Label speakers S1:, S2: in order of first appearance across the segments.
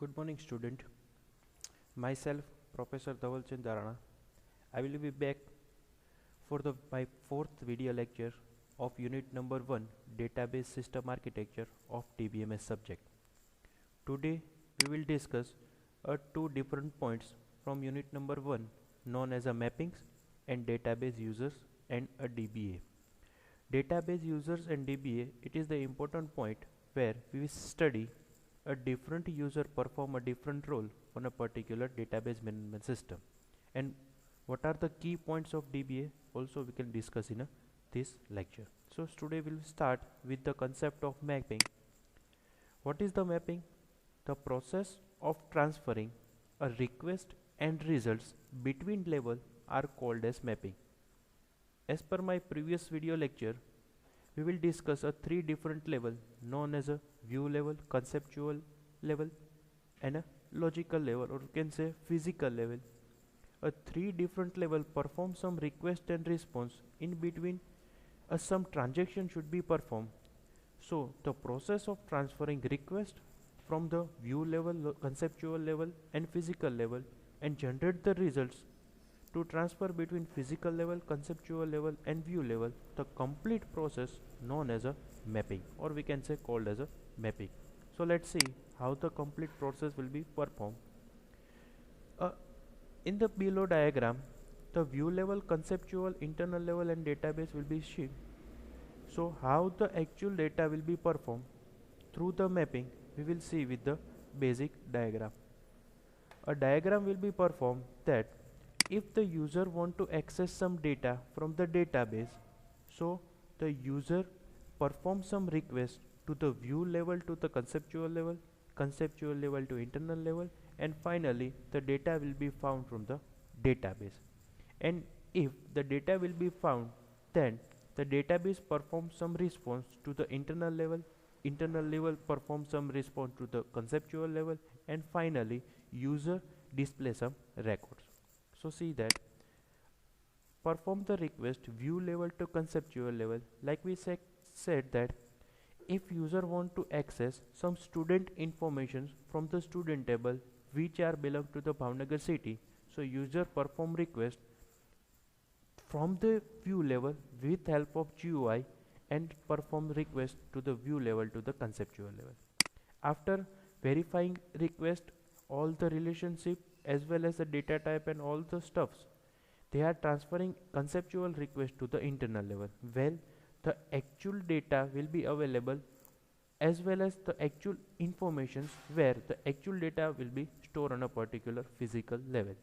S1: Good morning, student. Myself, Professor Dhaval Chand Dharana. I will be back for my fourth video lecture of unit number 1, Database System Architecture of DBMS subject. Today, we will discuss two different points from unit number 1 known as a mappings and database users and a DBA. Database users and DBA, it is the important point where we study a different user perform a different role on a particular database management system, and what are the key points of DBA also we can discuss in this lecture. So today we will start with the concept of mapping. What is the mapping? The process of transferring a request and results between level are called as mapping. As per my previous video lecture, we will discuss a three different level known as a view level, conceptual level and a logical level, or you can say physical level. A three different level perform some request and response. In between some transaction should be performed. So the process of transferring request from the view level, conceptual level and physical level and generate the results to transfer between physical level, conceptual level and view level, the complete process known as a mapping, or we can say called as a mapping. So let's see how the complete process will be performed. In the below diagram, the view level, conceptual, internal level and database will be shown. So how the actual data will be performed through the mapping, we will see with the basic diagram. A diagram will be performed that if the user want to access some data from the database, so the user performs some request to the view level, to the conceptual level to internal level, and finally the data will be found from the database. And if the data will be found, then the database performs some response to the internal level performs some response to the conceptual level, and finally user displays some records. So see that perform the request view level to conceptual level, like we said that if user want to access some student information from the student table which are belong to the Bhavnagar city, so user perform request from the view level with help of GUI and perform request to the view level to the conceptual level. After verifying request, all the relationship as well as the data type and all the stuffs, they are transferring conceptual request to the internal level. Well, the actual data will be available as well as the actual informations where the actual data will be stored on a particular physical level.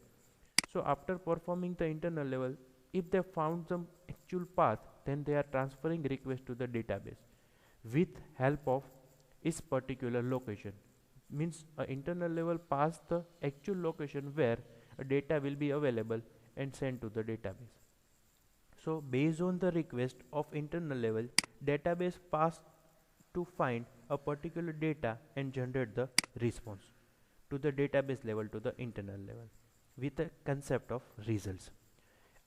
S1: So after performing the internal level, if they found some actual path, then they are transferring request to the database with help of its particular location. Means internal level pass the actual location where a data will be available and sent to the database. So based on the request of internal level, database pass to find a particular data and generate the response to the database level to the internal level with a concept of results.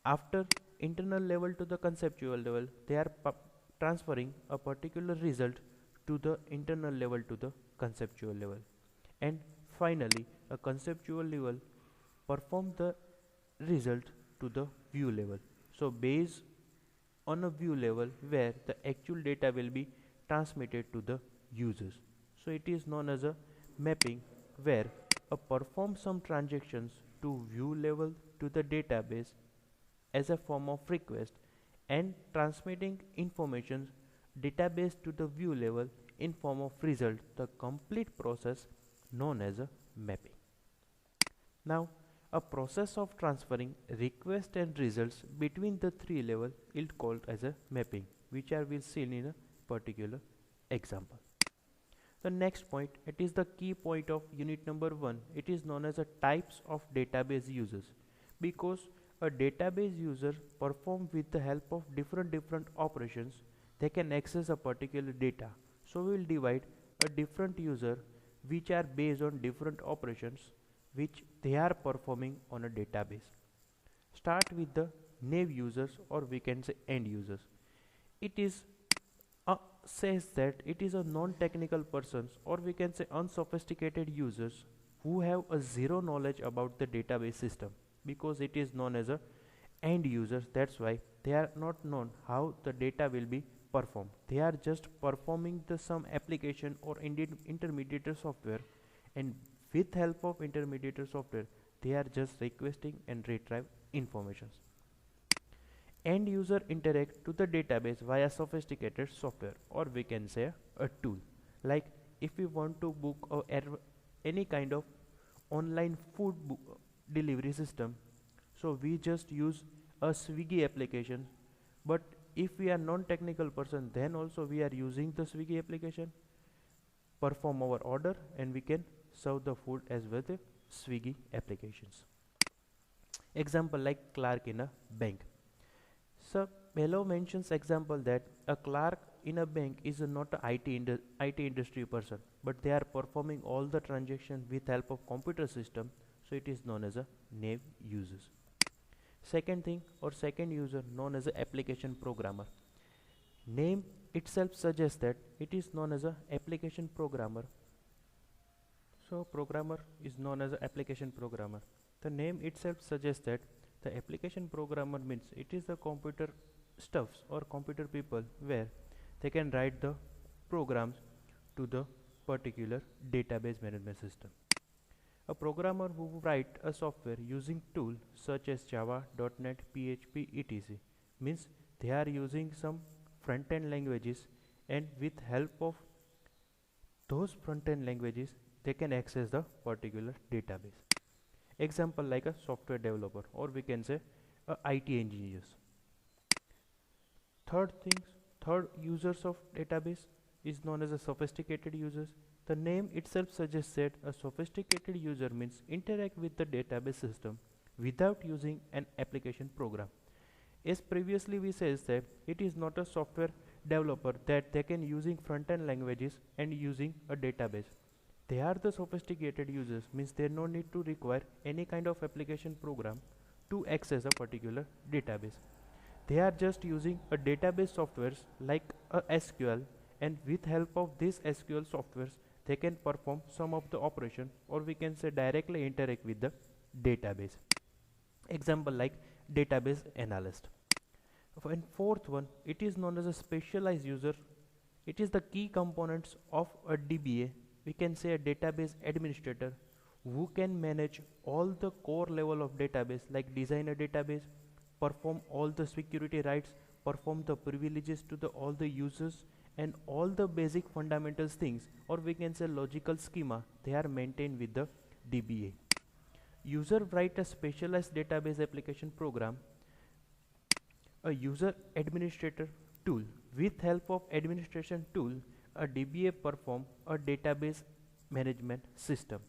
S1: After internal level to the conceptual level, they are transferring a particular result to the internal level to the conceptual level, and finally a conceptual level perform the result to the view level. So based on a view level where the actual data will be transmitted to the users, so it is known as a mapping, where perform some transactions to view level to the database as a form of request and transmitting information database to the view level in form of result, the complete process known as a mapping. Now a process of transferring request and results between the three level is called as a mapping, which I will see in a particular example. The next point, it is the key point of unit number 1. It is known as a types of database users, because a database user perform with the help of different operations, they can access a particular data. So we will divide a different user which are based on different operations which they are performing on a database. Start with the naive users, or we can say end users. It is says that it is a non-technical persons, or we can say unsophisticated users who have a zero knowledge about the database system, because it is known as a end users. That's why they are not known how the data will be performed. They are just performing the some application or indeed intermediate software, and with help of intermediate software they are just requesting and retrieve informations. End user interact to the database via sophisticated software, or we can say a tool. Like if we want to book or any kind of online food delivery system, so we just use a Swiggy application. But if we are non-technical person, then also we are using the Swiggy application, perform our order, and we can serve the food as well the Swiggy applications. Example like clerk in a bank. So below mentions example that a clerk in a bank is not a IT industry person, but they are performing all the transaction with help of computer system, so it is known as a name users. Second thing, or second user, known as a application programmer. Name itself suggests that it is known as a application programmer. So programmer is known as a application programmer. The name itself suggests that the application programmer means it is the computer stuffs or computer people where they can write the programs to the particular database management system. A programmer who write a software using tools such as Java, .NET, PHP, etc. means they are using some front-end languages, and with help of those front-end languages they can access the particular database. Example like a software developer, or we can say a IT engineers. Third users of database is known as a sophisticated users. The name itself suggests that a sophisticated user means interact with the database system without using an application program. As previously we said that it is not a software developer that they can using front-end languages and using a database. They are the sophisticated users means they no need to require any kind of application program to access a particular database. They are just using a database softwares like a SQL, and with help of this SQL softwares they can perform some of the operation, or we can say directly interact with the database. Example like database analyst. And fourth one, it is known as a specialized user. It is the key components of a DBA. We can say a database administrator who can manage all the core level of database, like design a database, perform all the security rights, perform the privileges to the all the users, and all the basic fundamentals things, or we can say logical schema, they are maintained with the DBA. User write a specialized database application program, a user administrator tool. With help of administration tool, a DBA perform a database management system,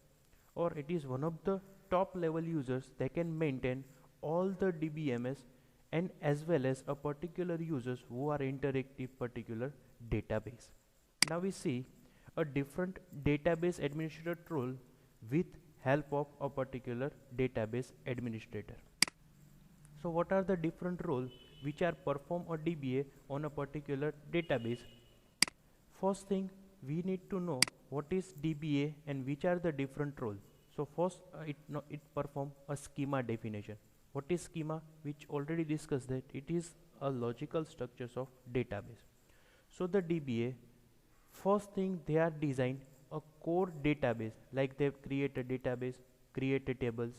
S1: or it is one of the top level users. They can maintain all the DBMS, and as well as a particular users who are interactive particular database. Now we see a different database administrator role with help of a particular database administrator. So what are the different roles which are performed or DBA on a particular database? First thing, we need to know what is DBA and which are the different roles. So first it perform a schema definition. What is schema? Which already discussed that it is a logical structures of database. So the DBA, first thing they are designed a core database, like they create a database, create a tables,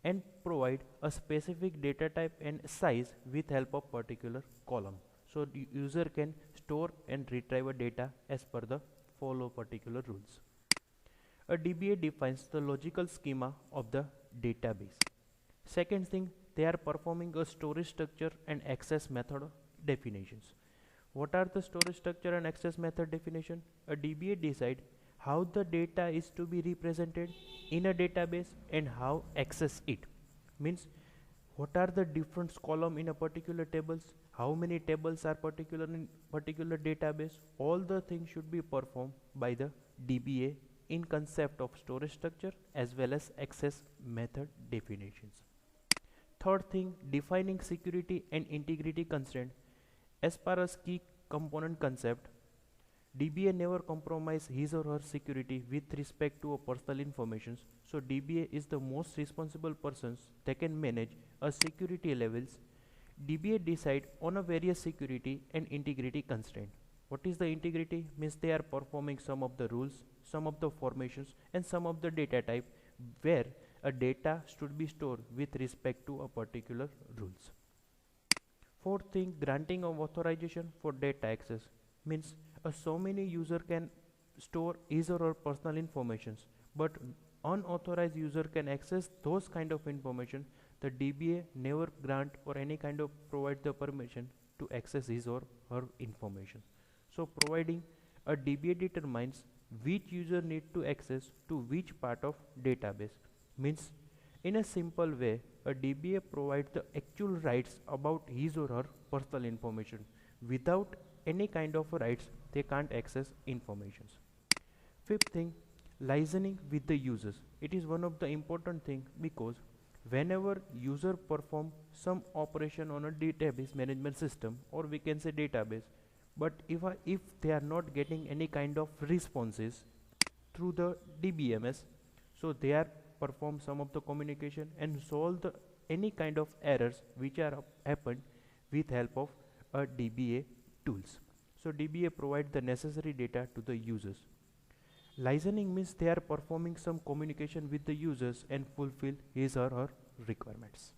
S1: and provide a specific data type and size with help of particular column. So the user can store and retrieve a data as per the follow particular rules. A DBA defines the logical schema of the database. Second thing, they are performing a storage structure and access method definitions. What are the storage structure and access method definition? A DBA decide how the data is to be represented in a database and how access it. Means what are the different column in a particular tables, how many tables are particular in particular database. All the things should be performed by the DBA in concept of storage structure as well as access method definitions. Third thing, defining security and integrity constraint. As far as key component concept, DBA never compromise his or her security with respect to a personal information. So DBA is the most responsible persons that can manage a security levels. DBA decide on a various security and integrity constraint. What is the integrity? Means they are performing some of the rules, some of the formations and some of the data type where a data should be stored with respect to a particular rules. Fourth thing, granting of authorization for data access means so many user can store his or her personal informations, but unauthorized user can access those kind of information. The DBA never grant or any kind of provide the permission to access his or her information. So providing a DBA determines which user need to access to which part of database. Means in a simple way, a DBA provides the actual rights about his or her personal information. Without any kind of rights, they can't access informations. Fifth thing, listening with the users. It is one of the important thing because whenever user perform some operation on a database management system, or we can say database, but if they are not getting any kind of responses through the DBMS, so they are perform some of the communication and solve the any kind of errors which are happened with help of a DBA tools. So DBA provide the necessary data to the users. Listening means they are performing some communication with the users and fulfill his or her requirements.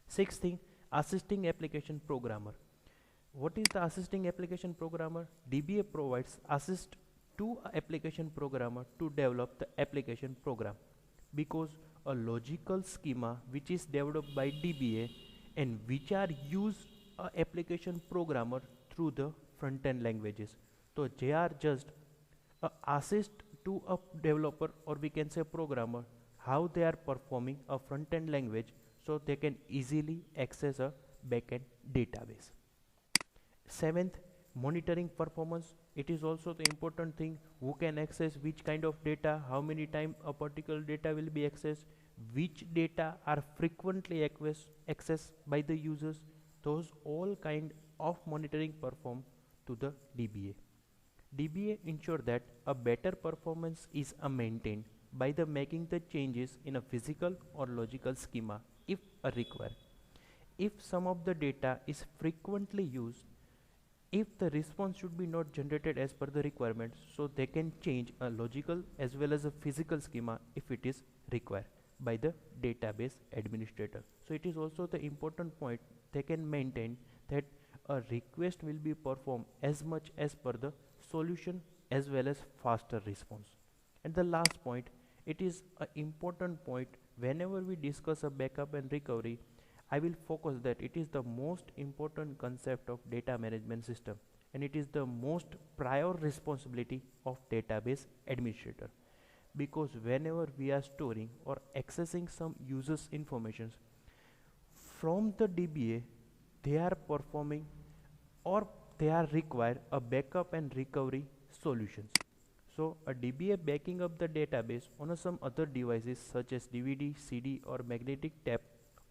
S1: Sixth thing, assisting application programmer. What is the assisting application programmer? DBA provides assist to application programmer to develop the application program, because a logical schema which is developed by DBA and which are used application programmer through the front end languages. So they are just assist to a developer, or we can say programmer, how they are performing a front end language so they can easily access a backend database. Seventh, monitoring performance. It is also the important thing, who can access which kind of data, how many time a particular data will be accessed, which data are frequently accessed by the users. Those all kind of monitoring performed to the DBA. DBA ensure that a better performance is maintained by the making the changes in a physical or logical schema if required. If some of the data is frequently used, if the response should be not generated as per the requirements, so they can change a logical as well as a physical schema if it is required by the database administrator. So it is also the important point, they can maintain that a request will be performed as much as per the solution as well as faster response. And the last point, it is an important point whenever we discuss a backup and recovery. I will focus that it is the most important concept of data management system, and it is the most prior responsibility of database administrator, because whenever we are storing or accessing some users information from the DBA, they are performing or they are require a backup and recovery solutions. So a DBA backing up the database on some other devices such as DVD, CD or magnetic tape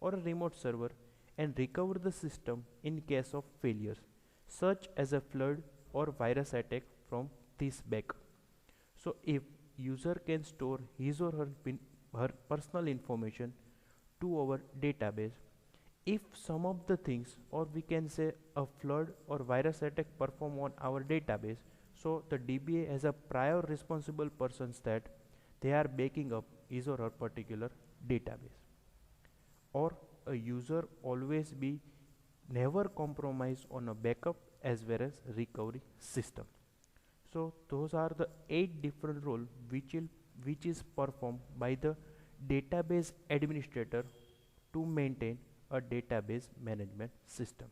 S1: or a remote server, and recover the system in case of failures such as a flood or virus attack from this backup. So if user can store his or her personal information to our database, if some of the things, or we can say a flood or virus attack perform on our database, so the DBA has a prior responsible persons that they are backing up his or her particular database. Or a user always be never compromise on a backup as well as recovery system. So those are the 8 different roles which is performed by the database administrator to maintain a database management system.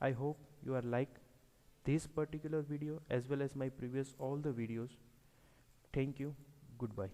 S1: I hope you are like this particular video as well as my previous all the videos. Thank you. Goodbye.